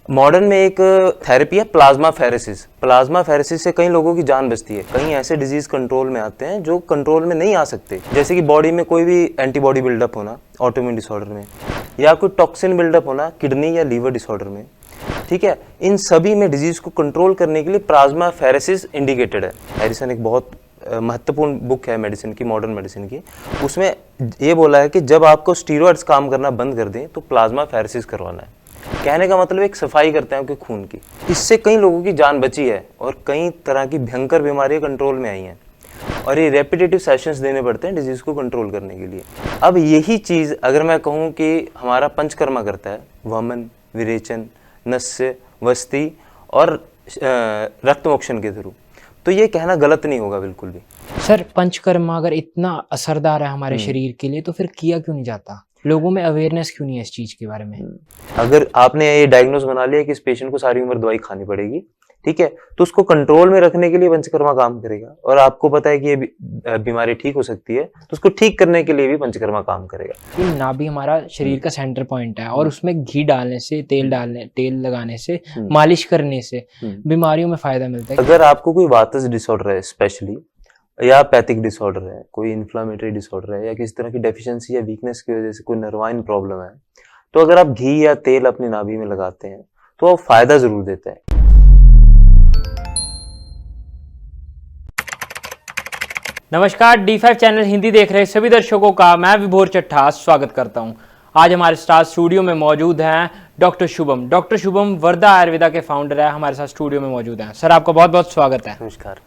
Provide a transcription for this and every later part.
Modern में एक therapy है प्लाज्मा फेरेसिस। प्लाज्मा फेरेसिस से कई लोगों की जान बचती है। कई ऐसे डिजीज कंट्रोल में आते हैं जो कंट्रोल में नहीं आ सकते, जैसे कि बॉडी में कोई भी एंटीबॉडी बिल्डअप होना ऑटोइम्यून डिसऑर्डर में, या कोई टॉक्सिन बिल्डअप होना किडनी या लीवर डिसऑर्डर में। ठीक है, इन सभी में डिजीज को कंट्रोल करने के लिए प्लाज्मा फेरेसिस इंडिकेटेड है। हैरिसन एक बहुत महत्वपूर्ण बुक है मेडिसिन की, मॉडर्न मेडिसिन की। उसमें ये बोला है कि जब आपको स्टीरॉइड्स काम करना बंद कर दें तो प्लाज्मा फेरेसिस करवाना है। कहने का मतलब एक सफाई करते हैं आपके खून की। इससे कई लोगों की जान बची है और कई तरह की भयंकर बीमारियां कंट्रोल में आई हैं, और ये रेपिटेटिव सेशंस देने पड़ते हैं डिजीज को कंट्रोल करने के लिए। अब यही चीज़ अगर मैं कहूँ कि हमारा पंचकर्मा करता है, वमन, विरेचन, नस्य, वस्ति और रक्तमोक्षण के थ्रू, तो ये कहना गलत नहीं होगा बिल्कुल भी। सर, पंचकर्मा अगर इतना असरदार है हमारे शरीर के लिए तो फिर किया क्यों नहीं जाता? लोगों में अवेयरनेस क्यों नहीं है इस चीज के बारे में? अगर आपने ये डायग्नोज बना लिया कि इस पेशेंट को सारी उम्र दवाई खानी पड़ेगी, ठीक है, तो उसको कंट्रोल में रखने के लिए पंचकर्मा काम करेगा। और आपको पता है कि ये बीमारी ठीक हो सकती है, तो उसको ठीक करने के लिए भी पंचकर्मा काम करेगा। ये नाभि हमारा शरीर का सेंटर पॉइंट है और उसमें घी डालने से, तेल लगाने से, मालिश करने से बीमारियों में फायदा मिलता है। अगर आपको कोई वातज डिसऑर्डर है स्पेशली, या पैथिक डिसऑर्डर है, कोई इन्फ्लामेटरी डिसऑर्डर है, या किसी तरह की डेफिशिएंसी या वीकनेस की वजह से कोई नर्वाइन प्रॉब्लम है, तो अगर आप घी या तेल अपनी नाभि में लगाते हैं तो वो फायदा जरूर देता है। नमस्कार, D5 चैनल हिंदी देख रहे सभी दर्शकों का मैं विभोर चट्टा स्वागत करता हूं। आज हमारे साथ स्टूडियो में मौजूद हैं डॉक्टर शुभम। डॉक्टर शुभम वर्दा आयुर्वेदा के फाउंडर है, हमारे साथ स्टूडियो में मौजूद हैं। सर, आपका बहुत बहुत स्वागत है। नमस्कार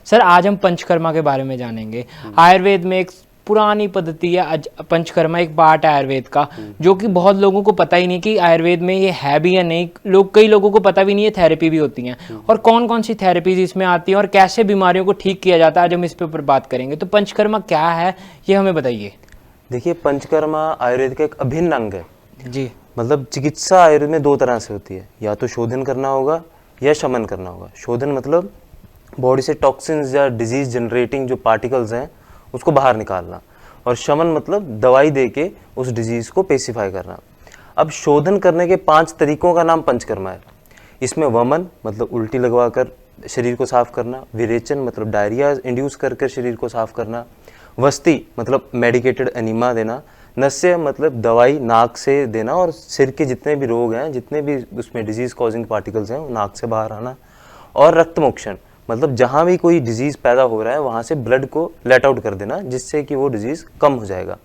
सर, आज हम पंचकर्मा के बारे में जानेंगे। आयुर्वेद में एक पुरानी पद्धति है, पंचकर्मा एक पार्ट है आयुर्वेद का, जो कि बहुत लोगों को पता ही नहीं कि आयुर्वेद में ये है भी या नहीं। कई लोगों को पता भी नहीं है थेरेपी भी होती हैं, और कौन कौन सी थेरेपीज इसमें आती हैं और कैसे बीमारियों को ठीक किया जाता है, आज हम इस पे ऊपर बात करेंगे। तो पंचकर्मा क्या है, ये हमें बताइए। देखिए, पंचकर्मा आयुर्वेद का एक अभिन्न अंग है जी। मतलब चिकित्सा आयुर्वेद में दो तरह से होती है, या तो शोधन करना होगा या शमन करना होगा। शोधन मतलब बॉडी से टॉक्सिन्स या डिजीज जनरेटिंग जो पार्टिकल्स हैं उसको बाहर निकालना, और शमन मतलब दवाई देके उस डिजीज को पेसिफाई करना। अब शोधन करने के 5 तरीकों का नाम पंचकर्मा है। इसमें वमन मतलब उल्टी लगवाकर शरीर को साफ करना, विरेचन मतलब डायरिया इंड्यूस करके शरीर को साफ करना, वस्ति मतलब मेडिकेटेड एनीमा देना, नस्य मतलब दवाई नाक से देना और सिर के जितने भी रोग हैं, जितने भी उसमें डिजीज कॉजिंग पार्टिकल्स हैं, वो नाक से बाहर आना, और रक्तमोक्षण मतलब जहाँ भी कोई डिजीज पैदा हो रहा है वहाँ से ब्लड को लेट आउट कर देना, जिससे कि वो डिजीज कम हो जाएगा।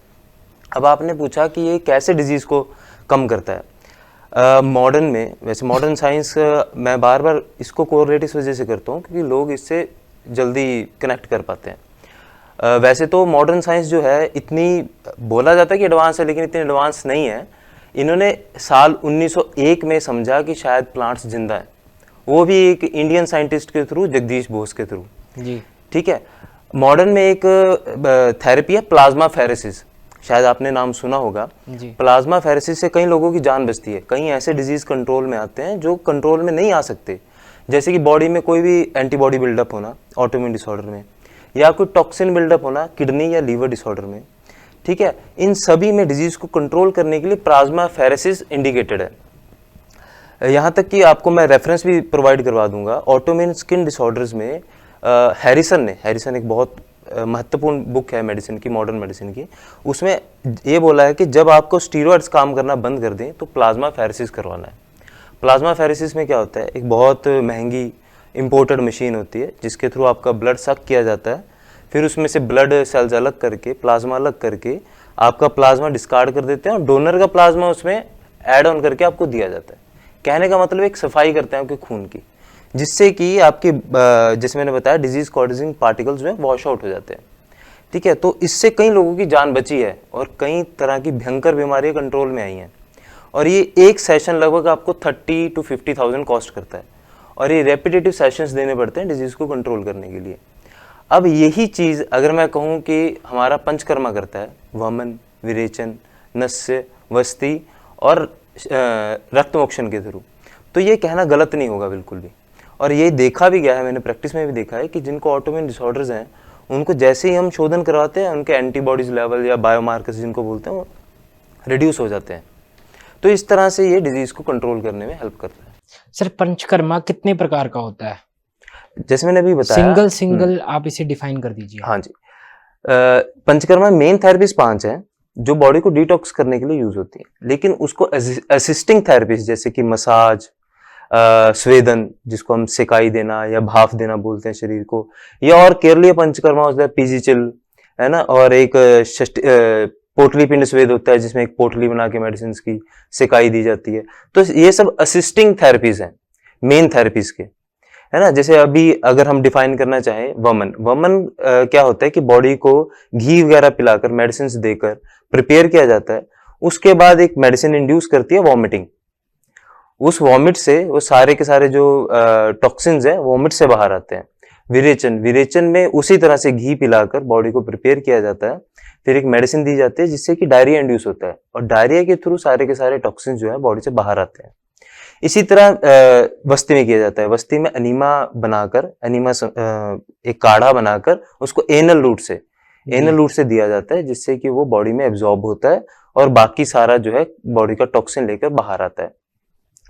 अब आपने पूछा कि ये कैसे डिजीज को कम करता है। मॉडर्न में, वैसे मॉडर्न साइंस मैं बार बार इसको कोरिलेट इस वजह से करता हूँ क्योंकि लोग इससे जल्दी कनेक्ट कर पाते हैं। वैसे तो मॉडर्न साइंस जो है इतनी, बोला जाता है कि एडवांस है, लेकिन इतनी एडवांस नहीं है। इन्होंने साल 1901 में समझा कि शायद प्लांट्स जिंदा है, वो भी एक इंडियन साइंटिस्ट के थ्रू, जगदीश बोस के थ्रू। जी। ठीक है, मॉडर्न में एक थेरेपी है प्लाज्मा फेरेसिस, शायद आपने नाम सुना होगा। प्लाज्मा फेरेसिस से कई लोगों की जान बचती है। कई ऐसे डिजीज कंट्रोल में आते हैं जो कंट्रोल में नहीं आ सकते, जैसे कि बॉडी में कोई भी एंटीबॉडी बिल्डअप होना ऑटोइम्यून डिसऑर्डर में, या कोई टॉक्सिन बिल्डअप होना किडनी या लीवर डिसऑर्डर में। ठीक है, इन सभी में डिजीज को कंट्रोल करने के लिए प्लाज्मा फेरेसिस इंडिकेटेड है। यहाँ तक कि आपको मैं रेफरेंस भी प्रोवाइड करवा दूंगा। ऑटोइम्यून स्किन डिसऑर्डर्स में हैरिसन एक बहुत महत्वपूर्ण बुक है मेडिसिन की, मॉडर्न मेडिसिन की। उसमें ये बोला है कि जब आपको स्टीरॉइड्स काम करना बंद कर दें तो प्लाज्मा फेरेसिस करवाना है। प्लाज्मा फेरेसिस में क्या होता है, एक बहुत महंगी इम्पोर्टेड मशीन होती है जिसके थ्रू आपका ब्लड सक किया जाता है, फिर उसमें से ब्लड सेल्स अलग करके, प्लाज्मा अलग करके आपका प्लाज्मा डिस्कार्ड कर देते हैं, और डोनर का प्लाज्मा उसमें ऐड ऑन करके आपको दिया जाता है। कहने का मतलब एक सफाई करते हैं आपके खून की, जिससे कि आपके जैसे मैंने बताया डिजीज कॉजिंग पार्टिकल्स में वॉश आउट हो जाते हैं। ठीक है, तो इससे कई लोगों की जान बची है और कई तरह की भयंकर बीमारियां कंट्रोल में आई हैं। और ये एक सेशन लगभग आपको 30 to 50,000 कॉस्ट करता है, और ये रेपिटेटिव सेशंस देने पड़ते हैं डिजीज को कंट्रोल करने के लिए। अब यही चीज़ अगर मैं कहूँ कि हमारा पंचकर्मा करता है, वमन, विरेचन, नस्य, वस्ति और रक्तमोक्षण के थ्रू, तो ये कहना गलत नहीं होगा बिल्कुल भी। और ये देखा भी गया है, मैंने प्रैक्टिस में भी देखा है कि जिनको ऑटोइम्यून डिसऑर्डर्स हैं उनको जैसे ही हम शोधन करवाते हैं उनके एंटीबॉडीज लेवल या बायोमार्कर्स जिनको बोलते हैं वो रिड्यूस हो जाते हैं। तो इस तरह से ये डिजीज को कंट्रोल करने में हेल्प करता है। सर पंचकर्मा कितने प्रकार का होता है? जैसे मैंने अभी बताया, सिंगल आप इसे डिफाइन कर दीजिए। हाँ जी, पंचकर्मा मेन थेरेपीज 5 हैं जो बॉडी को डिटॉक्स करने के लिए यूज होती है, लेकिन उसको असिस्टिंग थेरेपीज जैसे कि मसाज, स्वेदन जिसको हम सेकाई देना या भाप देना बोलते हैं शरीर को, या और केरलीय पंचकर्मा होता है पीजी चिल, है ना, और एक पोटली पिंड स्वेद होता है जिसमें एक पोटली बना के मेडिसिन की सेकाई दी जाती है। तो ये सब असिस्टिंग थेरेपीज हैं मेन थेरेपीज के, है ना। जैसे अभी अगर हम डिफाइन करना चाहें वमन क्या होता है कि बॉडी को घी वगैरह पिलाकर मेडिसिन देकर प्रिपेयर किया जाता है, उसके बाद एक मेडिसिन इंड्यूस करती है वॉमिटिंग। उस वॉमिट से वो सारे के सारे जो टॉक्सिन्स हैं वॉमिट से बाहर आते हैं। विरेचन में उसी तरह से घी पिलाकर बॉडी को प्रिपेयर किया जाता है, फिर एक मेडिसिन दी जाती है जिससे कि डायरिया इंड्यूस होता है, और डायरिया के थ्रू सारे के सारे टॉक्सिन्स जो है बॉडी से बाहर आते हैं। इसी तरह वस्ती में किया जाता है। वस्ती में अनीमा बनाकर, एक काढ़ा बनाकर उसको एनल रूट से दिया जाता है, जिससे कि वो बॉडी में एब्जॉर्ब होता है और बाकी सारा जो है बॉडी का टॉक्सिन लेकर बाहर आता है।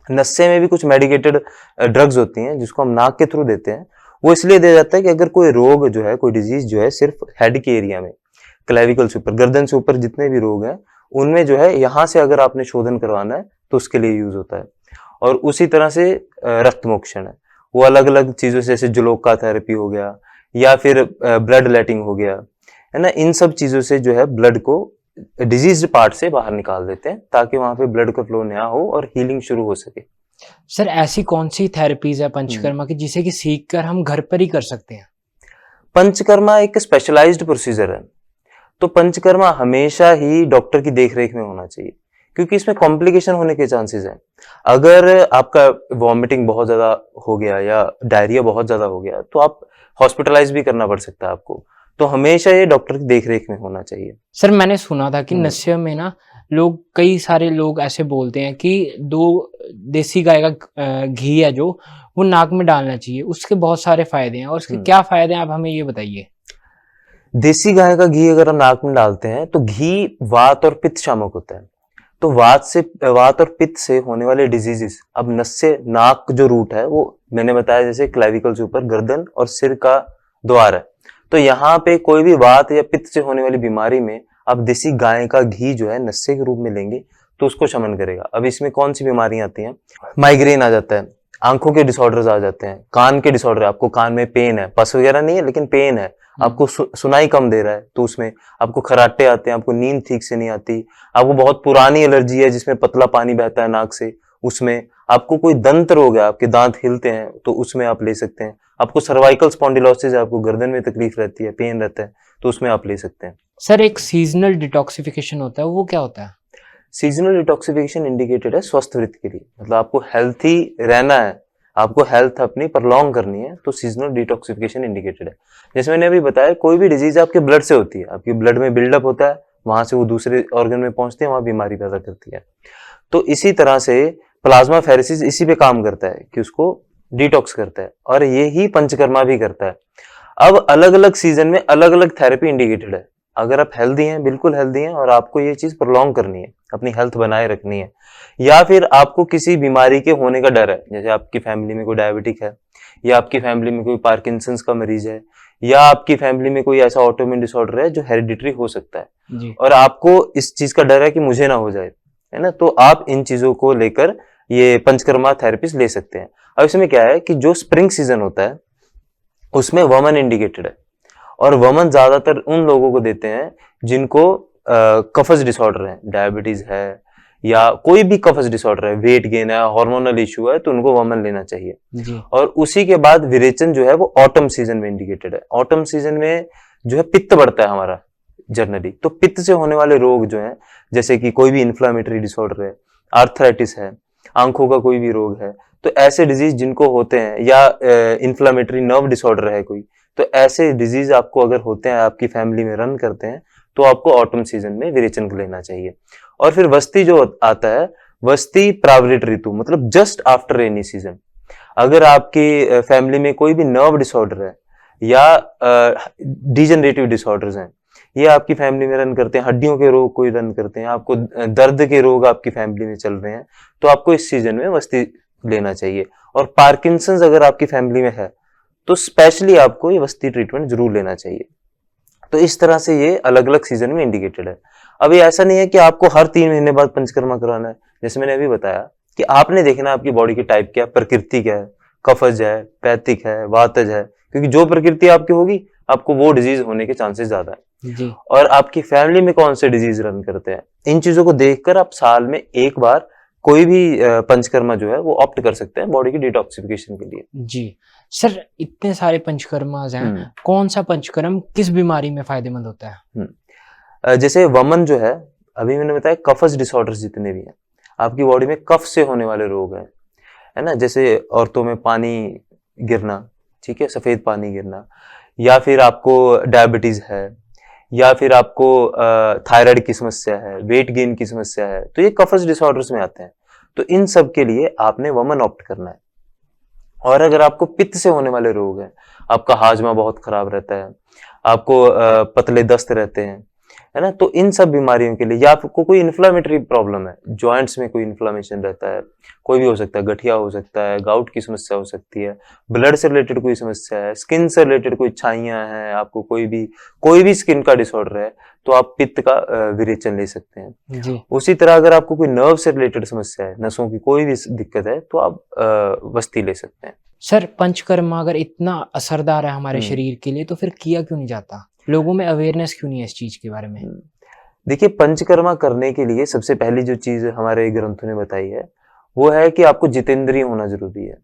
नस्से में भी कुछ मेडिकेटेड ड्रग्स होती हैं जिसको हम नाक के थ्रू देते हैं। वो इसलिए दिया जाता है कि अगर कोई रोग जो है, कोई डिजीज जो है सिर्फ हेड के एरिया में, क्लेविकल से ऊपर, गर्दन से ऊपर जितने भी रोग हैं उनमें जो है यहाँ से अगर आपने शोधन करवाना है तो उसके लिए यूज होता है। और उसी तरह से रक्त मोक्षण है, वो अलग अलग चीजों से, जैसे जलोका थेरेपी हो गया या फिर ब्लड लेटिंग हो गया, है ना। इन सब चीजों से जो है ब्लड को डिजीज्ड पार्ट से बाहर निकाल देते हैं ताकि वहां पे ब्लड का फ्लो नया हो और हीलिंग शुरू हो सके। सर ऐसी कौन सी थेरेपीज है पंचकर्मा की जिसे कि सीख कर हम घर पर ही कर सकते हैं? पंचकर्मा एक स्पेशलाइज्ड प्रोसीजर है, तो पंचकर्मा हमेशा ही डॉक्टर की देखरेख में होना चाहिए, क्योंकि इसमें कॉम्प्लिकेशन होने के चांसेस हैं। अगर आपका वॉमिटिंग बहुत ज्यादा हो गया या डायरिया बहुत ज्यादा हो गया तो आप हॉस्पिटलाइज भी करना पड़ सकता है आपको, तो हमेशा ये डॉक्टर की देखरेख में होना चाहिए। सर मैंने सुना था कि नशे में ना कई सारे लोग ऐसे बोलते हैं कि देसी गाय का घी है जो वो नाक में डालना चाहिए, उसके बहुत सारे फायदे हैं, और उसके क्या फायदे हैं आप हमें ये बताइए। देसी गाय का घी अगर हम नाक में डालते हैं तो घी वात और पित्त शामक होता है, तो वात और पित्त से होने वाले डिजीजेस, अब नस्से, नाक जो रूट है वो मैंने बताया जैसे क्लेविकल से ऊपर गर्दन और सिर का द्वार है, तो यहाँ पे कोई भी वात या पित्त से होने वाली बीमारी में आप देसी गाय का घी जो है नस्से के रूप में लेंगे तो उसको शमन करेगा। अब इसमें कौन सी बीमारियां आती हैं? माइग्रेन आ जाता है, आंखों के डिसऑर्डर्स आ जाते हैं, कान के डिसऑर्डर, आपको कान में पेन है, पस वगैरह नहीं है लेकिन पेन है, आपको सुनाई कम दे रहा है तो उसमें आपको खर्राटे आते हैं, आपको नींद ठीक से नहीं आती, आपको बहुत पुरानी एलर्जी है जिसमें पतला पानी बहता है नाक से, उसमें आपको कोई दंत रोग है, आपके दांत हिलते हैं तो उसमें आप ले सकते हैं, आपको सर्वाइकल स्पॉन्डिलोसिस है, आपको गर्दन में तकलीफ रहती है, पेन रहता है, तो उसमें आप ले सकते हैं। सर एक सीजनल डिटॉक्सिफिकेशन होता है, वो क्या होता है? सीजनल डिटॉक्सिफिकेशन इंडिकेटेड है स्वस्थ वृत्ति के लिए, मतलब आपको हेल्थी रहना है, आपको हेल्थ अपनी प्रलॉन्ग करनी है, तो सीजनल डिटॉक्सिफिकेशन इंडिकेटेड है। जैसे मैंने अभी बताया, कोई भी डिजीज आपके ब्लड से होती है, आपके ब्लड में बिल्डअप होता है, वहां से वो दूसरे ऑर्गन में पहुंचते हैं, वहां बीमारी पैदा करती है। तो इसी तरह से प्लाज्मा फेरेसिस इसी पे काम करता है कि उसको डिटॉक्स करता है, और ये ही पंचकर्मा भी करता है। अब अलग अलग सीजन में अलग अलग थेरेपी इंडिकेटेड है। अगर आप हेल्दी हैं, बिल्कुल हेल्दी हैं, और आपको ये चीज प्रोलॉन्ग करनी है, अपनी हेल्थ बनाए रखनी है, या फिर आपको किसी बीमारी के होने का डर है, जैसे आपकी फैमिली में कोई डायबिटिक है, या आपकी फैमिली में कोई पार्किंसंस का मरीज है, या आपकी फैमिली में कोई ऐसा ऑटोइम्यून डिसऑर्डर है जो हेरिडिटरी हो सकता है जी। और आपको इस चीज का डर है कि मुझे ना हो जाए, है ना, तो आप इन चीजों को लेकर ये पंचकर्मा थेरेपीज ले सकते हैं। अब इसमें क्या है कि जो स्प्रिंग सीजन होता है उसमें वमन इंडिकेटेड है, और वमन ज्यादातर उन लोगों को देते हैं जिनको कफज डिसऑर्डर है, डायबिटीज है या कोई भी कफज डिसऑर्डर है, वेट गेन है, हार्मोनल इश्यू है, तो उनको वमन लेना चाहिए जी। और उसी के बाद विरेचन जो है वो ऑटम सीजन में इंडिकेटेड है। ऑटम सीजन में जो है पित्त बढ़ता है हमारा जनरली, तो पित्त से होने वाले रोग जो है, जैसे कि कोई भी इन्फ्लामेटरी डिसऑर्डर है, आर्थराइटिस है, आंखों का कोई भी रोग है, तो ऐसे डिजीज जिनको होते हैं, या इन्फ्लामेटरी नर्व डिसऑर्डर है कोई, तो ऐसे डिजीज आपको अगर होते हैं, आपकी फैमिली में रन करते हैं, तो आपको ऑटम सीजन में विरेचन लेना चाहिए। और फिर वस्ती जो आता है, वस्ती प्रावृत ऋतु, मतलब जस्ट आफ्टर रेनी सीजन। अगर आपकी फैमिली में कोई भी नर्व डिसऑर्डर है या डिजेनरेटिव डिसऑर्डर्स हैं, ये आपकी फैमिली में रन करते हैं, हड्डियों के रोग कोई रन करते हैं, आपको दर्द के रोग आपकी फैमिली में चल रहे हैं, तो आपको इस सीजन में वस्ती लेना चाहिए। और पार्किंसंस अगर आपकी फैमिली में है तो स्पेशली आपको ये वस्ती ट्रीटमेंट जरूर लेना चाहिए। तो इस तरह से ये अलग अलग सीजन में इंडिकेटेड है। अब ये ऐसा नहीं है कि आपको हर 3 महीने बाद पंचकर्मा कराना है। जैसे मैंने अभी बताया कि आपने देखना आपकी बॉडी की टाइप क्या है, प्रकृति क्या है, कफज है, पैथिक है, वातज है, क्योंकि जो प्रकृति आपकी होगी आपको वो डिजीज होने के चांसेस ज्यादा है। जी। और आपकी फैमिली में कौन से डिजीज रन करते हैं, इन चीजों को देखकर आप साल में एक बार कोई भी पंचकर्मा जो है वो ऑप्ट कर सकते हैं बॉडी की डिटॉक्सिफिकेशन के लिए। जी सर, इतने सारे पंचकर्मास हैं, कौन सा पंचकर्म किस बीमारी में फायदेमंद होता है? जैसे वमन जो है, अभी मैंने बताया कफज डिसऑर्डर्स जितने भी हैं, आपकी बॉडी में कफ से होने वाले रोग हैं, है ना, जैसे औरतों में पानी गिरना, ठीक है, सफेद पानी गिरना, या फिर आपको डायबिटीज है, या फिर आपको थायराइड की समस्या है, वेट गेन की समस्या है, तो ये कफज डिसऑर्डर्स में आते हैं। तो इन सब के लिए आपने वमन ऑप्ट करना है। और अगर आपको पित्त से होने वाले रोग हैं, आपका हाजमा बहुत खराब रहता है, आपको पतले दस्त रहते हैं, है ना, तो इन सब बीमारियों के लिए, या आपको कोई इन्फ्लामेटरी प्रॉब्लम है, जॉइंट्स में कोई इन्फ्लामेशन रहता है, कोई भी हो सकता है, गठिया हो सकता है, गाउट की समस्या हो सकती है, ब्लड से रिलेटेड कोई समस्या है, स्किन से रिलेटेड कोई छाइयां हैं, आपको कोई भी स्किन का डिसऑर्डर है, तो आप पित्त का विरेचन ले सकते हैं। जी। उसी तरह अगर आपको कोई नर्व से रिलेटेड समस्या है, नसों की कोई भी दिक्कत है, तो आप वस्ती ले सकते हैं। सर, पंचकर्मा अगर इतना असरदार है हमारे शरीर के लिए, तो फिर किया क्यों नहीं जाता? लोगों में अवेयरनेस क्यों नहीं है इस चीज के बारे में? देखिए, पंचकर्मा करने के लिए सबसे पहली जो चीज हमारे ग्रंथों ने बताई है वो है कि आपको जितेंद्रिय होना जरूरी है।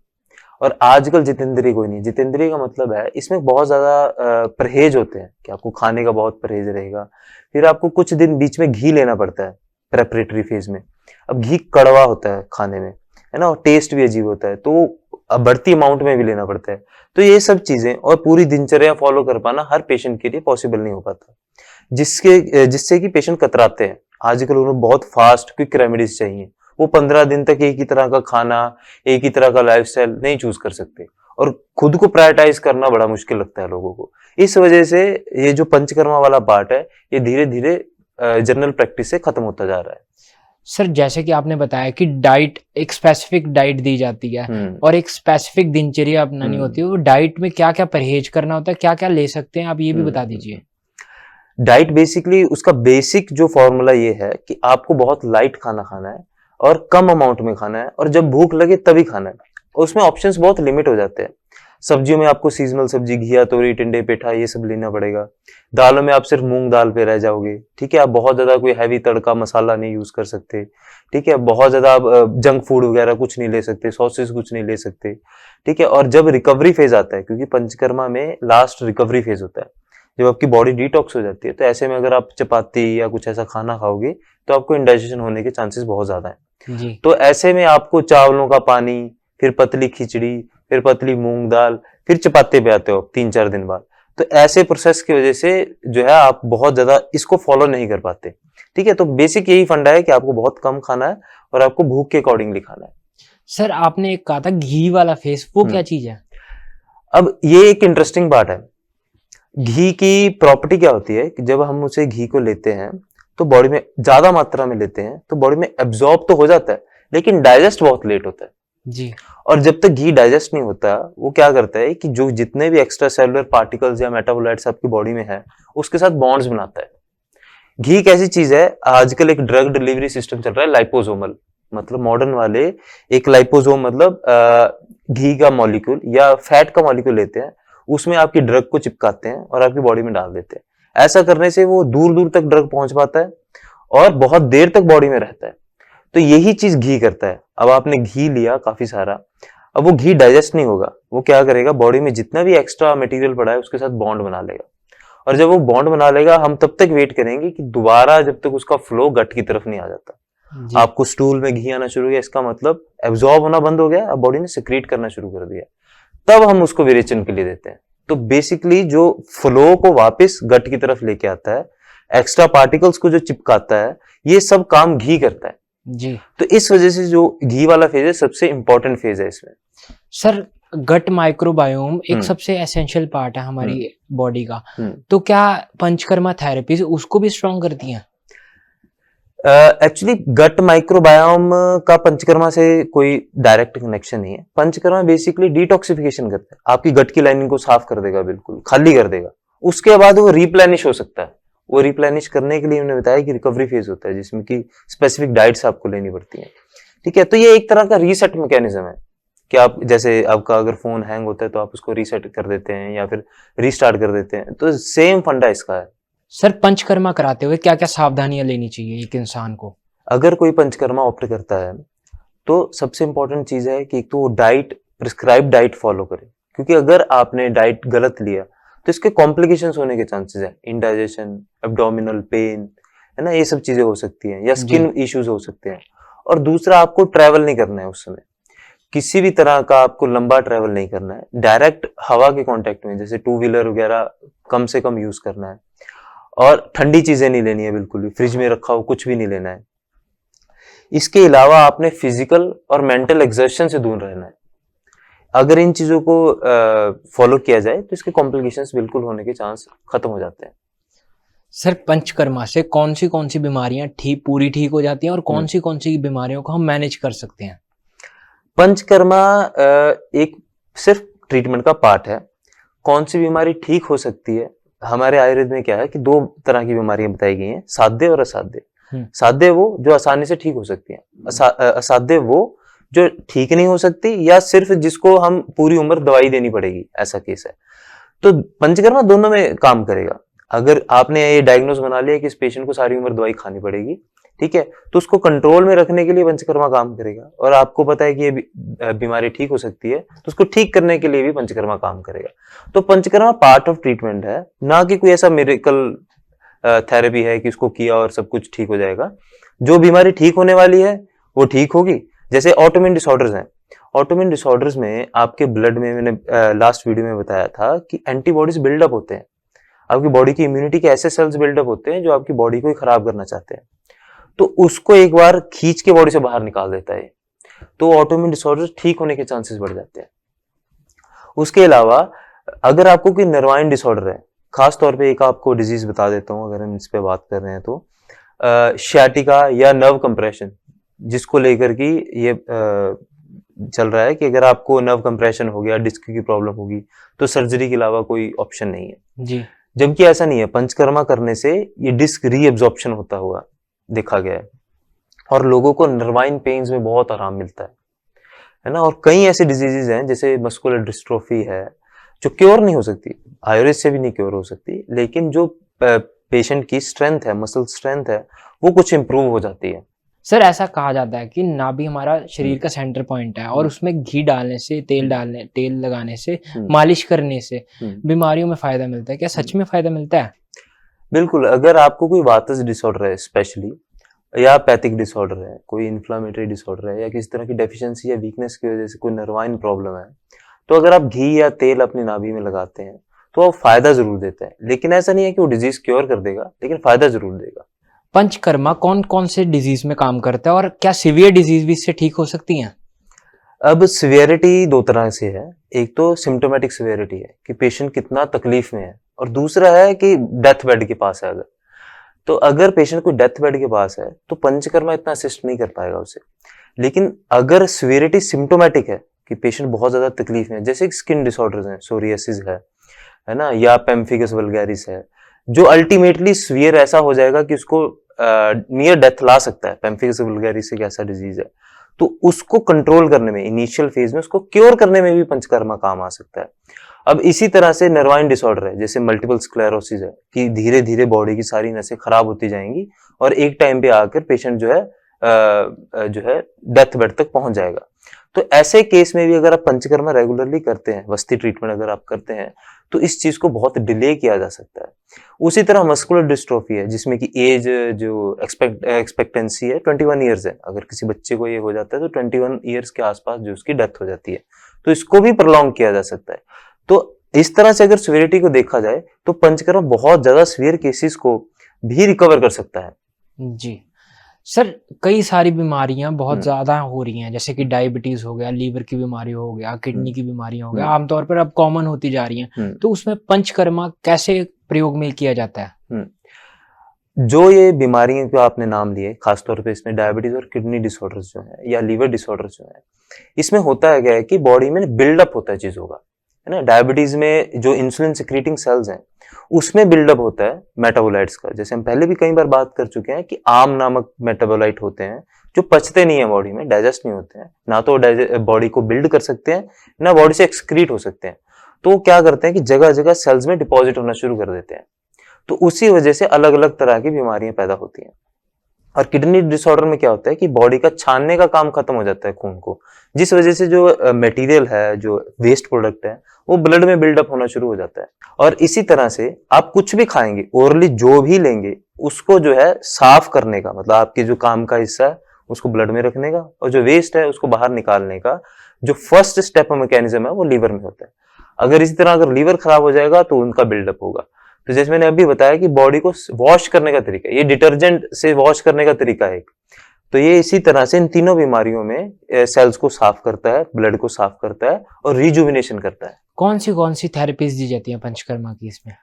और आजकल जितेंद्रिय कोई नहीं। जितेंद्रिय का मतलब है इसमें बहुत ज्यादा परहेज होते हैं कि आपको खाने का बहुत परहेज रहेगा, फिर आपको कुछ दिन बीच में घी लेना पड़ता है प्रेपरेटरी फेज में। अब घी कड़वा होता है खाने में, है ना, और टेस्ट भी अजीब होता है, तो अब बढ़ती अमाउंट में भी लेना पड़ता है। तो ये सब चीजें और पूरी दिनचर्या फॉलो कर पाना हर पेशेंट के लिए पॉसिबल नहीं हो पाता, जिससे कि पेशेंट कतराते हैं। आजकल उन्हें बहुत फास्ट क्विक रेमेडीज चाहिए, वो 15 दिन तक एक ही तरह का खाना, एक ही तरह का लाइफस्टाइल नहीं चूज कर सकते, और खुद को प्रायोरिटाइज करना बड़ा मुश्किल लगता है लोगों को। इस वजह से ये जो पंचकर्मा वाला पार्ट है ये धीरे धीरे जनरल प्रैक्टिस से खत्म होता जा रहा है। सर, जैसे कि आपने बताया कि डाइट, एक स्पेसिफिक डाइट दी जाती है और एक स्पेसिफिक दिनचर्या अपनानी होती है, वो डाइट में क्या क्या परहेज करना होता है, क्या क्या ले सकते हैं, आप ये भी बता दीजिए। डाइट बेसिकली उसका बेसिक जो फॉर्मूला ये है कि आपको बहुत लाइट खाना खाना है और कम अमाउंट में खाना है, और जब भूख लगे तभी खाना है। उसमें ऑप्शंस बहुत लिमिट हो जाते हैं। सब्जियों में आपको सीजनल सब्जी, घिया, तोरी, टिंडे, पेठा, ये सब लेना पड़ेगा। दालों में आप सिर्फ मूंग दाल पे रह जाओगे, ठीक है। आप बहुत ज्यादा कोई हैवी तड़का मसाला नहीं यूज कर सकते, ठीक है। बहुत ज्यादा आप जंक फूड वगैरह कुछ नहीं ले सकते, सॉसेस कुछ नहीं ले सकते, ठीक है। और जब रिकवरी फेज आता है, क्योंकि पंचकर्मा में लास्ट रिकवरी फेज होता है, जब आपकी बॉडी डिटॉक्स हो जाती है, तो ऐसे में अगर आप चपाती या कुछ ऐसा खाना खाओगे तो आपको इंडाइजेशन होने के चांसेस बहुत ज्यादा है। जी। तो ऐसे में आपको चावलों का पानी, फिर पतली खिचड़ी, फिर पतली मूंग दाल, फिर चपाते पे आते हो 3-4 दिन बाद। तो ऐसे प्रोसेस की वजह से जो है आप बहुत ज्यादा इसको फॉलो नहीं कर पाते, ठीक है। तो बेसिक यही फंडा है कि आपको बहुत कम खाना है और आपको भूख के अकॉर्डिंगली खाना है। सर, आपने एक कहा था घी वाला फेस, वो क्या चीज है? अब ये एक इंटरेस्टिंग बात है। घी की प्रॉपर्टी क्या होती है कि जब हम उसे घी को लेते हैं तो बॉडी में ज्यादा मात्रा में लेते हैं तो बॉडी में एब्जॉर्ब तो हो जाता है, लेकिन डाइजेस्ट बहुत लेट होता है। जी। और जब तक घी डाइजेस्ट नहीं होता, वो क्या करता है कि जो जितने भी एक्स्ट्रा सेलुलर पार्टिकल्स या मेटाबोलाइट्स आपकी बॉडी में है उसके साथ बॉन्ड्स बनाता है। घी एक ऐसी चीज है, आजकल एक ड्रग डिलीवरी सिस्टम चल रहा है लाइपोसोमल, मतलब मॉडर्न वाले एक लाइपोसोम, मतलब घी का मॉलिक्यूल या फैट का मॉलिक्यूल लेते हैं, उसमें आपकी ड्रग को चिपकाते हैं और आपकी बॉडी में डाल देते हैं। ऐसा करने से वो दूर दूर तक ड्रग पहुंच पाता है और बहुत देर तक बॉडी में रहता है। तो यही चीज घी करता है। अब आपने घी लिया काफी सारा, अब वो घी डाइजेस्ट नहीं होगा, वो क्या करेगा, बॉडी में जितना भी एक्स्ट्रा मटेरियल पड़ा है उसके साथ बॉन्ड बना लेगा, और जब वो बॉन्ड बना लेगा हम तब तक वेट करेंगे कि दोबारा जब तक उसका फ्लो गट की तरफ नहीं आ जाता। आपको स्टूल में घी आना शुरू हो गया, इसका मतलब एब्जॉर्ब होना बंद हो गया, अब बॉडी ने सिक्रीट करना शुरू कर दिया, तब हम उसको विरेचन के लिए देते हैं। तो बेसिकली जो फ्लो को वापस गट की तरफ लेके आता है, एक्स्ट्रा पार्टिकल्स को जो चिपकाता है, ये सब काम घी करता है। जी। तो इस वजह से जो घी वाला फेज है सबसे इंपॉर्टेंट फेज है इसमें। सर, गट माइक्रोबायोम एक सबसे एसेंशियल पार्ट है हमारी बॉडी का, तो क्या पंचकर्मा थेरेपी उसको भी स्ट्रॉन्ग करती है? एक्चुअली गट माइक्रोबायोम का पंचकर्मा से कोई डायरेक्ट कनेक्शन नहीं है। पंचकर्मा बेसिकली डिटॉक्सिफिकेशन करता है, आपकी गट की लाइनिंग को साफ कर देगा, बिल्कुल खाली कर देगा। उसके बाद वो रिप्लेनिश हो सकता है। वो रिप्लेनिश करने के लिए उन्होंने बताया कि रिकवरी फेज होता है, जिसमें कि स्पेसिफिक डाइट्स आपको लेनी पड़ती है। ठीक है, तो ये एक तरह का रीसेट मैकेनिज्म है कि आप जैसे आपका अगर फोन हैंग होता है तो आप उसको रीसेट कर देते हैं या फिर रीस्टार्ट कर देते हैं, तो सेम फंडा इसका है। सर पंचकर्मा कराते हुए क्या क्या सावधानियां लेनी चाहिए एक इंसान को? अगर कोई पंचकर्मा ऑप्ट करता है तो सबसे इंपॉर्टेंट चीज है कि एक तो वो डाइट, प्रिस्क्राइब डाइट फॉलो करे, क्योंकि अगर आपने डाइट गलत लिया तो इसके कॉम्प्लिकेशंस होने के चांसेस है, इंडाइजेशन, एब्डोमिनल पेन, है ना, ये सब चीजें हो सकती हैं, या स्किन इश्यूज हो सकते हैं। और दूसरा, आपको ट्रैवल नहीं करना है उस समय, किसी भी तरह का आपको लंबा ट्रैवल नहीं करना है, डायरेक्ट हवा के कांटेक्ट में जैसे टू व्हीलर वगैरह कम से कम यूज करना है, और ठंडी चीजें नहीं लेनी है, बिल्कुल भी फ्रिज में रखा हो कुछ भी नहीं लेना है। इसके अलावा आपने फिजिकल और मेंटल एक्सर्शन से दूर रहना है। अगर इन चीजों को फॉलो किया जाए तो इसके कॉम्प्लिकेशंस बिल्कुल होने के चांस खत्म हो जाते हैं। सर पंचकर्मा से कौन सी बीमारियां पूरी ठीक हो जाती हैं और कौन सी बीमारियों को हम मैनेज कर सकते हैं? पंचकर्मा एक सिर्फ ट्रीटमेंट का पार्ट है। कौन सी बीमारी ठीक हो सकती है, हमारे आयुर्वेद में क्या है कि दो तरह की बीमारियां बताई गई हैं, साध्य और असाध्य। साध्य वो जो आसानी से ठीक हो सकती है, असाध्य वो जो ठीक नहीं हो सकती या सिर्फ जिसको हम पूरी उम्र दवाई देनी पड़ेगी, ऐसा केस है। तो पंचकर्मा दोनों में काम करेगा। अगर आपने ये डायग्नोज बना लिया कि इस पेशेंट को सारी उम्र दवाई खानी पड़ेगी, ठीक है, तो उसको कंट्रोल में रखने के लिए पंचकर्मा काम करेगा। और आपको पता है कि ये बीमारी ठीक हो सकती है, तो उसको ठीक करने के लिए भी पंचकर्मा काम करेगा। तो पंचकर्मा पार्ट ऑफ ट्रीटमेंट है, ना कि कोई ऐसा मिरेकल थेरेपी है कि उसको किया और सब कुछ ठीक हो जाएगा। जो बीमारी ठीक होने वाली है वो ठीक होगी। जैसे ऑटोइम्यून डिसऑर्डर्स हैं, ऑटोइम्यून डिसऑर्डर्स में आपके ब्लड में, मैंने लास्ट वीडियो में बताया था कि एंटीबॉडीज बिल्डअप होते हैं, आपकी बॉडी की इम्यूनिटी के ऐसे सेल्स बिल्डअप होते हैं जो आपकी बॉडी को ही खराब करना चाहते हैं, तो उसको एक बार खींच के बॉडी से बाहर निकाल देता है, तो ऑटोइम्यून डिसऑर्डर्स ठीक होने के चांसेस बढ़ जाते हैं। उसके अलावा अगर आपको कोई नर्वाइन डिसऑर्डर है, खास तौर पे एक आपको डिजीज बता देता हूं अगर हम इस पे बात कर रहे हैं तो, शियाटिका या नर्व कंप्रेशन, जिसको लेकर की ये चल रहा है कि अगर आपको नर्व कंप्रेशन हो गया, डिस्क की प्रॉब्लम होगी, तो सर्जरी के अलावा कोई ऑप्शन नहीं है जी। जबकि ऐसा नहीं है, पंचकर्मा करने से ये डिस्क रीएब्जॉर्प्शन होता हुआ देखा गया है और लोगों को नर्वाइन पेन्स में बहुत आराम मिलता है ना। और कई ऐसे डिजीजेज हैं जैसे मस्कुलर डिस्ट्रोफी है जो क्योर नहीं हो सकती, आयुर्वेद से भी नहीं क्योर हो सकती, लेकिन जो पेशेंट की स्ट्रेंथ है, मसल स्ट्रेंथ है, वो कुछ इंप्रूव हो जाती है। सर ऐसा कहा जाता है कि नाभि हमारा शरीर का सेंटर पॉइंट है और उसमें घी डालने से, तेल लगाने से, मालिश करने से बीमारियों में फायदा मिलता है। क्या सच में फायदा मिलता है? बिल्कुल। अगर आपको कोई वातज डिसऑर्डर है स्पेशली, या पैथिक डिसऑर्डर है, कोई इन्फ्लामेटरी डिसऑर्डर है, या किसी तरह की डेफिशिएंसी या वीकनेस की वजह से कोई नर्वाइन प्रॉब्लम है, तो अगर आप घी या तेल अपनी नाभि में लगाते हैं तो वो फायदा जरूर देता है, लेकिन ऐसा नहीं है कि वो डिजीज क्योर कर देगा, लेकिन फायदा जरूर देगा। पंचकर्मा कौन कौन से डिजीज में काम करता है और क्या सीवियर डिजीज भी इससे ठीक हो सकती हैं? अब सिवियरिटी दो तरह से है, एक तो सिम्टोमेटिक सिवियरिटी है कि पेशेंट कितना तकलीफ में है, और दूसरा है कि डेथ बेड के पास है। अगर पेशेंट कोई डेथ बेड के पास है तो पंचकर्मा इतना असिस्ट नहीं कर पाएगा उसे। लेकिन अगर सिवियरिटी सिम्टोमेटिक है कि पेशेंट बहुत ज्यादा तकलीफ में है, जैसे स्किन डिसऑर्डर्स हैं, सोरियासिस है ना, या पेम्फिगस वल्गैरिस है, जो अल्टीमेटली सीवियर ऐसा हो जाएगा कि उसको नियर डेथ ला सकता है। पेम्फिगस वल्गैरिस एक ऐसा डिजीज है, तो उसको कंट्रोल करने में, इनिशियल फेज में उसको क्योर करने में भी पंचकर्मा काम आ सकता है। अब इसी तरह से नर्वाइन डिसऑर्डर है, जैसे मल्टीपल स्क्लेरोसिस है, कि धीरे धीरे बॉडी की सारी नसें खराब होती जाएंगी और एक टाइम पे आकर पेशेंट जो है डेथ बेड तक पहुंच जाएगा। तो ऐसे केस में भी अगर आप पंचकर्मा रेगुलरली करते हैं, वस्ती ट्रीटमेंट अगर आप करते हैं, तो इस चीज को बहुत डिले किया जा सकता है। उसी तरह मस्कुलर डिस्ट्रोफी है, जिसमें कि एज जो एक्सपेक्टेंसी है 21 ईयर्स है, अगर किसी बच्चे को ये हो जाता है तो 21 ईयर्स के आसपास जो उसकी डेथ हो जाती है, तो इसको भी प्रॉन्ग किया जा सकता है। तो इस तरह से अगर सिवियरिटी को देखा जाए तो पंचकर्मा बहुत ज्यादा सीवियर केसेस को भी रिकवर कर सकता है। जी सर कई सारी बीमारियां बहुत ज्यादा हो रही हैं, जैसे कि डायबिटीज हो गया, लीवर की बीमारी हो गया, किडनी की बीमारी हो गया, आमतौर पर अब कॉमन होती जा रही हैं। तो उसमें पंचकर्मा कैसे प्रयोग में किया जाता है? जो ये बीमारियां जो आपने नाम लिए, खासतौर पे इसमें डायबिटीज और किडनी डिसऑर्डर्स जो है या लीवर डिसऑर्डर्स जो है, इसमें होता है क्या है कि बॉडी में बिल्डअप होता है चीजों का, है ना। डायबिटीज में जो इंसुलिन सिक्रीटिंग सेल्स हैं उसमें बिल्डअप होता है मेटाबोलाइट्स का। जैसे हम पहले भी कई बार बात कर चुके हैं कि आम नामक मेटाबोलाइट होते हैं जो पचते नहीं है बॉडी में, डाइजेस्ट नहीं होते हैं, ना तो बॉडी को बिल्ड कर सकते हैं ना बॉडी से एक्सक्रीट हो सकते हैं। तो वो क्या करते हैं कि जगह जगह सेल्स में डिपॉजिट होना शुरू कर देते हैं। तो उसी वजह से अलग अलग तरह की बीमारियां पैदा होती हैं। और किडनी डिसऑर्डर में क्या होता है कि बॉडी का छानने का काम खत्म हो जाता है खून को, जिस वजह से जो मटेरियल है, जो वेस्ट प्रोडक्ट है, वो ब्लड में बिल्डअप होना शुरू हो जाता है। और इसी तरह से आप कुछ भी खाएंगे, ओरली जो भी लेंगे, उसको जो है साफ करने का, मतलब आपके जो काम का हिस्सा है उसको ब्लड में रखने का, और जो वेस्ट है उसको बाहर निकालने का जो फर्स्ट स्टेप मैकेनिज्म है वो लीवर में होता है। अगर इसी तरह अगर लीवर खराब हो जाएगा तो उनका बिल्डअप होगा। तो जैसे मैंने अभी बताया कि बॉडी को वॉश करने का तरीका, ये डिटर्जेंट से वॉश करने का तरीका है एक। तो ये इसी तरह से इन तीनों बीमारियों में सेल्स को साफ करता है, ब्लड को साफ करता है और रिजुविनेशन करता है। कौन सी थेरेपीज दी जाती है पंचकर्मा की इसमें?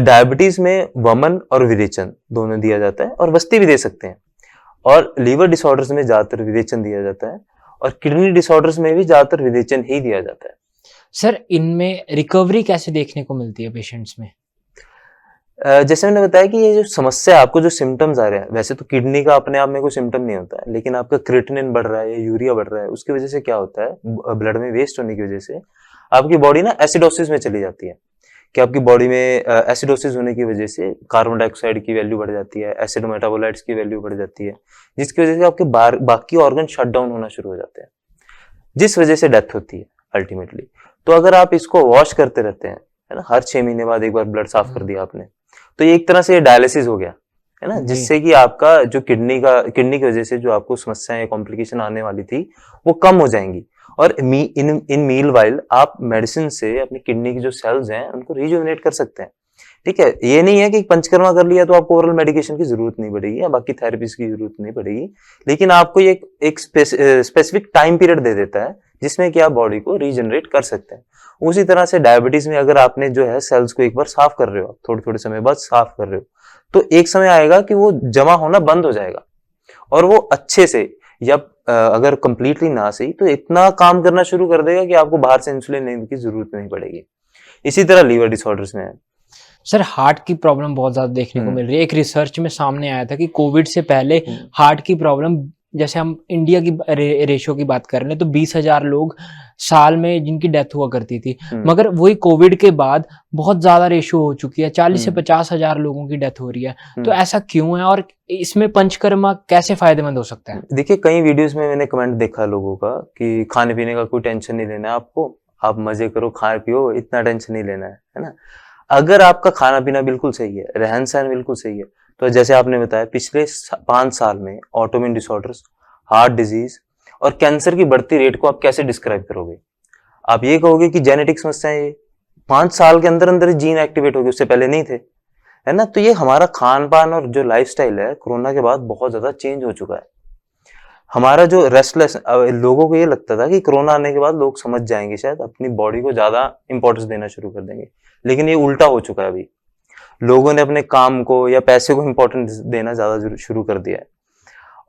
डायबिटीज में वमन और विरेचन दोनों दिया जाता है, और वस्ती भी दे सकते हैं। और लीवर डिसऑर्डर्स में ज्यादातर विरेचन दिया जाता है, और किडनी डिसऑर्डर्स में भी ज्यादातर विरेचन ही दिया जाता है। सर इनमें रिकवरी कैसे देखने को मिलती है पेशेंट्स में? जैसे मैंने बताया कि ये जो समस्या, आपको जो सिम्टम्स आ रहे हैं, वैसे तो किडनी का अपने आप में कोई सिम्टम नहीं होता है, लेकिन आपका क्रिएटिनिन बढ़ रहा है या यूरिया बढ़ रहा है, उसकी वजह से क्या होता है, ब्लड में वेस्ट होने की वजह से आपकी बॉडी ना एसिडोसिस में चली जाती है। कि आपकी बॉडी में एसिडोसिस होने की वजह से कार्बन डाइऑक्साइड की वैल्यू बढ़ जाती है, एसिड मेटाबोलाइट्स की वैल्यू बढ़ जाती है, जिसकी वजह से आपके बाकी ऑर्गन शट डाउन होना शुरू हो जाते हैं, जिस वजह से डेथ होती है अल्टीमेटली। तो अगर आप इसको वॉश करते रहते हैं, है ना, हर 6 महीने बाद एक बार ब्लड साफ कर दिया आपने, तो ये एक तरह से डायलिसिस हो गया, है ना, जिससे कि आपका जो किडनी की वजह से जो आपको समस्याएं कॉम्प्लिकेशन आने वाली थी वो कम हो जाएंगी। और इन मील वाइल आप मेडिसिन से अपनी किडनी की जो सेल्स हैं उनको रिजुविनेट कर सकते हैं। ठीक है, ये नहीं है कि पंचकर्मा कर लिया तो आपको ओरल मेडिकेशन की जरूरत नहीं पड़ेगी या बाकी थेरेपीज की जरूरत नहीं पड़ेगी, लेकिन आपको ये एक स्पेसिफिक टाइम पीरियड दे देता है जिसमें कि आप बॉडी को रीजनरेट कर सकते हैं। उसी तरह से डायबिटीज में अगर आपने जो है सेल्स को एक बार साफ कर रहे हो, थोड़े थोड़े समय बाद साफ कर रहे हो, तो एक समय आएगा कि वो जमा होना बंद हो जाएगा, और वो अच्छे से, या अगर कंप्लीटली ना सही तो इतना काम करना शुरू कर देगा कि आपको बाहर से इंसुलिन लेने की जरूरत नहीं पड़ेगी। इसी तरह लीवर डिसऑर्डर्स में है। सर हार्ट की प्रॉब्लम बहुत ज्यादा देखने को मिल रही है। एक रिसर्च में सामने आया था कि कोविड से पहले हार्ट की प्रॉब्लम, जैसे हम इंडिया की रेशो की बात कर रहे हैं, तो 20,000 लोग साल में जिनकी डेथ हुआ करती थी, मगर वही कोविड के बाद बहुत ज्यादा रेशो हो चुकी है, 40 से 50,000 लोगों की डेथ हो रही है। तो ऐसा क्यों है, और इसमें पंचकर्मा कैसे फायदेमंद हो सकता है? देखिए, कई वीडियोस में मैंने कमेंट देखा लोगों का कि खाने पीने का कोई टेंशन नहीं लेना है आपको, आप मजे करो, खाए पियो, इतना टेंशन नहीं लेना है ना। अगर आपका खाना पीना बिल्कुल सही है, रहन सहन बिल्कुल सही है, तो जैसे आपने बताया पिछले 5 साल में ऑटोइम्यून डिसऑर्डर्स, हार्ट डिजीज और कैंसर की बढ़ती रेट को आप कैसे डिस्क्राइब करोगे? आप ये कहोगे कि जेनेटिक समस्याएं ये 5 साल के अंदर अंदर जीन एक्टिवेट हो गए, उससे पहले नहीं थे, है ना। तो ये हमारा खान पान और जो लाइफस्टाइल है कोरोना के बाद बहुत ज्यादा चेंज हो चुका है। हमारा जो रेस्टलेस, लोगों को ये लगता था कि कोरोना आने के बाद लोग समझ जाएंगे, शायद अपनी बॉडी को ज्यादा इंपॉर्टेंस देना शुरू कर देंगे, लेकिन ये उल्टा हो चुका है। अभी लोगों ने अपने काम को या पैसे को इंपॉर्टेंस देना ज्यादा शुरू कर दिया है।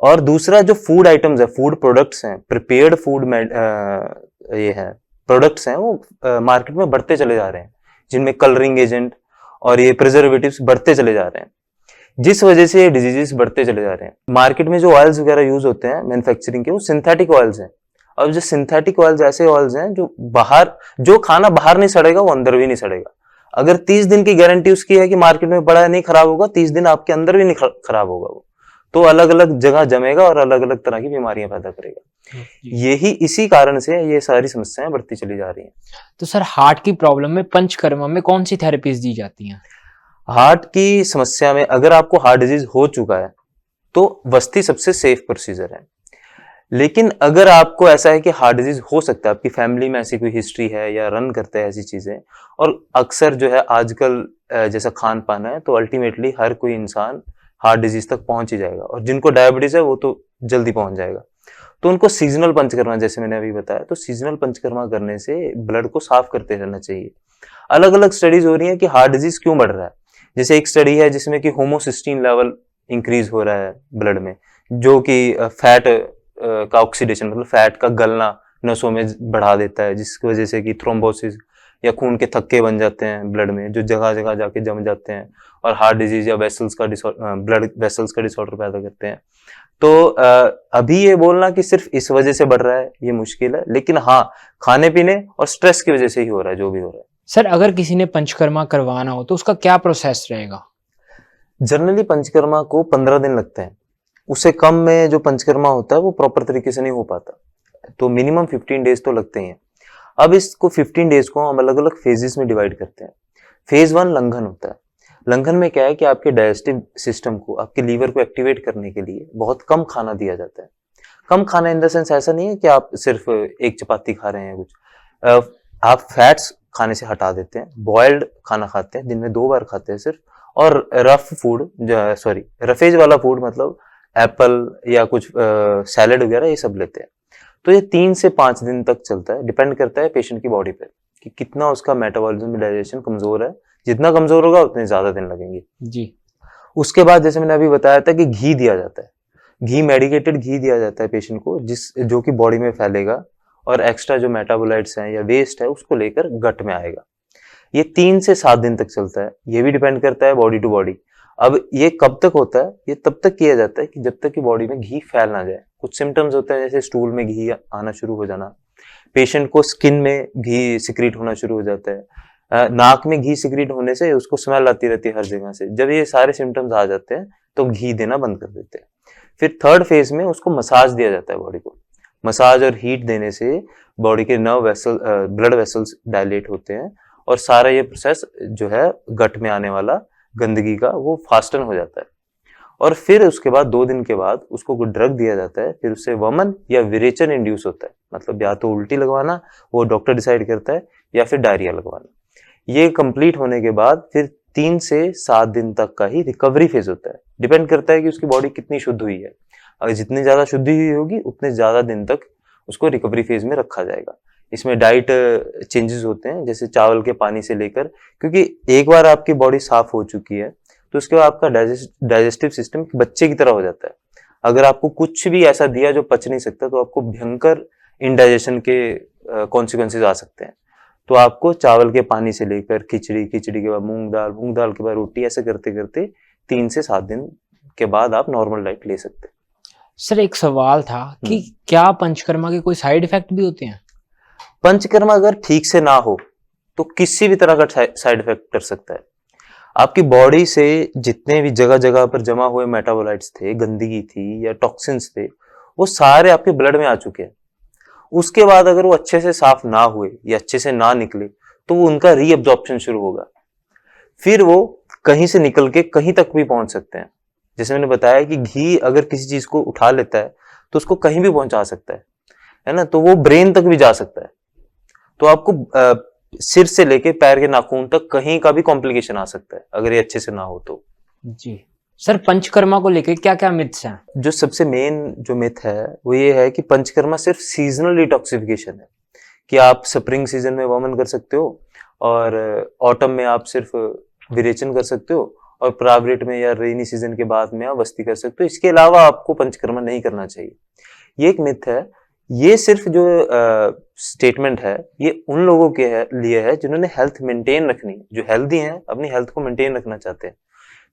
और दूसरा, जो फूड आइटम्स है, फूड प्रोडक्ट्स हैं, प्रिपेयर्ड फूड ये है प्रोडक्ट्स हैं, वो मार्केट में बढ़ते चले जा रहे हैं, जिनमें कलरिंग एजेंट और ये प्रिजर्वेटिव्स बढ़ते चले जा रहे हैं, जिस वजह से ये डिजीजेस बढ़ते चले जा रहे हैं। मार्केट में जो ऑयल्स वगैरह यूज होते हैं मैन्युफैक्चरिंग के, वो सिंथेटिक ऑयल्स हैं। और जो सिंथेटिक ऑयल्स ऐसे ऑयल्स हैं जो खाना बाहर नहीं सड़ेगा वो अंदर भी नहीं सड़ेगा। अगर 30 दिन की गारंटी उसकी है कि मार्केट में पड़ा है नहीं खराब होगा, 30 दिन आपके अंदर भी नहीं खराब होगा वो, तो अलग अलग जगह जमेगा और अलग अलग तरह की बीमारियां पैदा करेगा। यही इसी कारण से ये सारी समस्याएं बढ़ती चली जा रही हैं। तो सर हार्ट की प्रॉब्लम में पंचकर्मा में कौन सी थेरेपीज दी जाती हैं? हार्ट की समस्या में अगर आपको हार्ट डिजीज हो चुका है तो वस्ती सबसे सेफ प्रोसीजर है। लेकिन अगर आपको ऐसा है कि हार्ट डिजीज हो सकता है, आपकी फैमिली में ऐसी कोई हिस्ट्री है या रन करते हैं ऐसी चीजें, और अक्सर जो है आजकल जैसा खान पान है, तो अल्टीमेटली हर कोई इंसान हार्ट डिजीज तक पहुंच ही जाएगा, और जिनको डायबिटीज है वो तो जल्दी पहुंच जाएगा। तो उनको सीजनल पंचकर्मा, जैसे मैंने अभी बताया, तो सीजनल पंचकर्मा करने से ब्लड को साफ करते रहना चाहिए। अलग अलग स्टडीज हो रही है कि हार्ट डिजीज क्यों बढ़ रहा है। जैसे एक स्टडी है जिसमें कि होमोसिस्टीन लेवल इंक्रीज हो रहा है ब्लड में, जो कि फैट का ऑक्सीडेशन, मतलब फैट का गलना नसों में बढ़ा देता है, जिसकी वजह से कि थ्रोम्बोसिस या खून के थक्के बन जाते हैं ब्लड में, जो जगह जगह जाके जम जाते हैं और हार्ट डिजीज या वेसल्स का ब्लड वेसल्स का डिसऑर्डर पैदा करते हैं। तो अभी ये बोलना कि सिर्फ इस वजह से बढ़ रहा है ये मुश्किल है, लेकिन हाँ, खाने पीने और स्ट्रेस की वजह से ही हो रहा है जो भी हो रहा है। सर अगर किसी ने पंचकर्मा करवाना हो तो उसका क्या प्रोसेस रहेगा? जनरली पंचकर्मा को 15 दिन लगते हैं, उससे कम में जो पंचकर्मा होता है वो प्रॉपर तरीके से नहीं हो पाता, तो मिनिमम 15 डेज तो लगते ही हैं। अब इसको 15 डेज को हम अलग अलग फेजेस में डिवाइड करते हैं। फेज 1 लंघन होता है। लंघन में क्या है कि आपके डाइजेस्टिव सिस्टम को, आपके लीवर को एक्टिवेट करने के लिए बहुत कम खाना दिया जाता है। कम खाना इन द सेंस ऐसा नहीं है कि आप सिर्फ एक चपाती खा रहे हैं कुछ, आप फैट्स खाने से हटा देते हैं, बॉइल्ड खाना खाते हैं, दिन में 2 बार खाते हैं सिर्फ, और रफ फूड, रफेज वाला फूड, मतलब एप्पल या कुछ सैलेड वगैरह ये सब लेते हैं। तो ये 3 से 5 दिन तक चलता है, डिपेंड करता है पेशेंट की बॉडी पे कि कितना उसका मेटाबॉलिज्म, डाइजेशन कमजोर है। जितना कमजोर होगा उतने ज्यादा दिन लगेंगे जी। उसके बाद जैसे मैंने अभी बताया था कि घी दिया जाता है, घी, मेडिकेटेड घी दिया जाता है पेशेंट को, जो कि बॉडी में फैलेगा और एक्स्ट्रा जो मेटाबोलाइट्स हैं या वेस्ट है उसको लेकर गट में आएगा। ये 3 से 7 दिन तक चलता है, ये भी डिपेंड करता है बॉडी टू बॉडी। अब ये कब तक होता है? ये तब तक किया जाता है कि जब तक कि बॉडी में घी फैल ना जाए। कुछ सिम्टम्स होते हैं जैसे स्टूल में घी आना शुरू हो जाना, पेशेंट को स्किन में घी सिक्रीट होना शुरू हो जाता है, नाक में घी सिक्रीट होने से उसको स्मेल आती रहती है हर जगह से। जब ये सारे सिम्टम्स आ जाते हैं तो घी देना बंद कर देते हैं। फिर थर्ड फेज में उसको मसाज दिया जाता है बॉडी को। मसाज और हीट देने से बॉडी के nerve vessel, blood vessels dilate होते हैं और सारा ये प्रोसेस जो है गट में आने वाला गंदगी का वो फास्टन हो जाता है। और फिर उसके बाद 2 दिन के बाद उसको कोई ड्रग दिया जाता है, फिर उससे वमन या विरेचन इंड्यूस होता है, मतलब या तो उल्टी लगवाना वो डॉक्टर डिसाइड करता है या फिर डायरिया लगवाना। ये कंप्लीट होने के बाद फिर 3 से 7 दिन तक का ही रिकवरी फेज होता है, डिपेंड करता है कि उसकी बॉडी कितनी शुद्ध हुई है। अगर जितनी ज्यादा शुद्धि हुई होगी उतने ज्यादा दिन तक उसको रिकवरी फेज में रखा जाएगा। इसमें डाइट चेंजेस होते हैं, जैसे चावल के पानी से लेकर, क्योंकि एक बार आपकी बॉडी साफ हो चुकी है तो उसके बाद आपका डाइजेस्टिव सिस्टम बच्चे की तरह हो जाता है। अगर आपको कुछ भी ऐसा दिया जो पच नहीं सकता तो आपको भयंकर इंडाइजेशन के कॉन्सिक्वेंसेज आ सकते हैं। तो आपको चावल के पानी से लेकर खिचड़ी, खिचड़ी के बाद मूंग दाल के बाद रोटी, ऐसे करते करते 3 से 7 दिन के बाद आप नॉर्मल डाइट ले सकते हैं। सर एक सवाल था कि क्या पंचकर्मा के कोई साइड इफेक्ट भी होते हैं? पंचकर्मा अगर ठीक से ना हो तो किसी भी तरह का साइड इफेक्ट कर सकता है। आपकी बॉडी से जितने भी जगह जगह पर जमा हुए मेटाबोलाइट्स थे, गंदगी थी या टॉक्सिन्स थे, वो सारे आपके ब्लड में आ चुके हैं। उसके बाद अगर वो अच्छे से साफ ना हुए या अच्छे से ना निकले तो वो उनका रीअब्जॉर्प्शन शुरू होगा, फिर वो कहीं से निकल के कहीं तक भी पहुंच सकते हैं। जैसे मैंने बताया कि घी अगर किसी चीज को उठा लेता है तो उसको कहीं भी पहुंचा सकता है ना, तो वो ब्रेन तक भी जा सकता है। तो आपको सिर से लेके पैर के नाखून तक कहीं का भी कॉम्प्लिकेशन आ सकता है अगर ये अच्छे से ना हो तो। जी सर, पंचकर्मा को लेके क्या क्या मिथ्स हैं? जो सबसे मेन जो मिथ है वो ये है कि पंचकर्मा सिर्फ सीजनल डिटॉक्सिफिकेशन है, कि आप स्प्रिंग सीजन में वमन कर सकते हो और ऑटम में आप सिर्फ विरेचन कर सकते हो और प्राइवेट में या रेनी सीजन के बाद में आप वस्ती कर सकते हो। इसके अलावा आपको पंचकर्मा नहीं करना चाहिए। ये एक मिथ है। ये सिर्फ जो स्टेटमेंट है ये उन लोगों के लिए है जिन्होंने हेल्थ मेंटेन रखनी, जो हेल्दी हैं, अपनी हेल्थ को मेंटेन रखना चाहते हैं।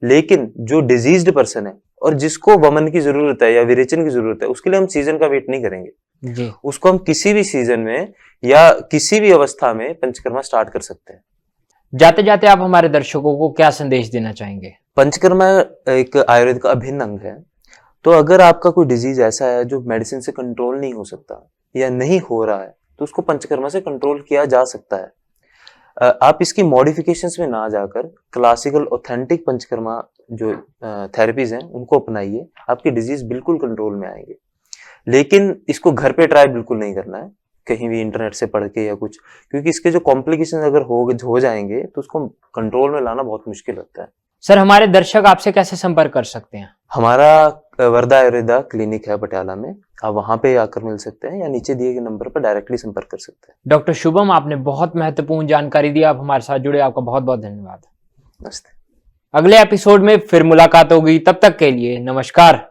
लेकिन जो डिजीज्ड पर्सन है और जिसको वमन की जरूरत है या विरेचन की जरूरत है, उसके लिए हम सीजन का वेट नहीं करेंगे जी। उसको हम किसी भी सीजन में या किसी भी अवस्था में पंचकर्मा स्टार्ट कर सकते हैं। जाते जाते आप हमारे दर्शकों को क्या संदेश देना चाहेंगे? पंचकर्मा एक आयुर्वेद का अभिन्न अंग है। तो अगर आपका कोई डिजीज ऐसा है जो मेडिसिन से कंट्रोल नहीं हो सकता या नहीं हो रहा है तो उसको पंचकर्मा से कंट्रोल किया जा सकता है। आप इसकी मॉडिफिकेशंस में ना जाकर क्लासिकल ऑथेंटिक पंचकर्मा जो थेरेपीज हैं उनको अपनाइए, आपकी डिजीज बिल्कुल कंट्रोल में आएंगे। लेकिन इसको घर पे ट्राई बिल्कुल नहीं करना है कहीं भी इंटरनेट से पढ़ के या कुछ, क्योंकि इसके जो कॉम्प्लिकेशन अगर हो जाएंगे तो उसको कंट्रोल में लाना बहुत मुश्किल होता है। सर हमारे दर्शक आपसे कैसे संपर्क कर सकते हैं? हमारा वर्धा आयुर्वेदा क्लिनिक है पटियाला में, आप वहां पे आकर मिल सकते हैं या नीचे दिए गए नंबर पर डायरेक्टली संपर्क कर सकते हैं। डॉक्टर शुभम, आपने बहुत महत्वपूर्ण जानकारी दी, आप हमारे साथ जुड़े, आपका बहुत बहुत धन्यवाद। नमस्ते। अगले एपिसोड में फिर मुलाकात होगी, तब तक के लिए नमस्कार।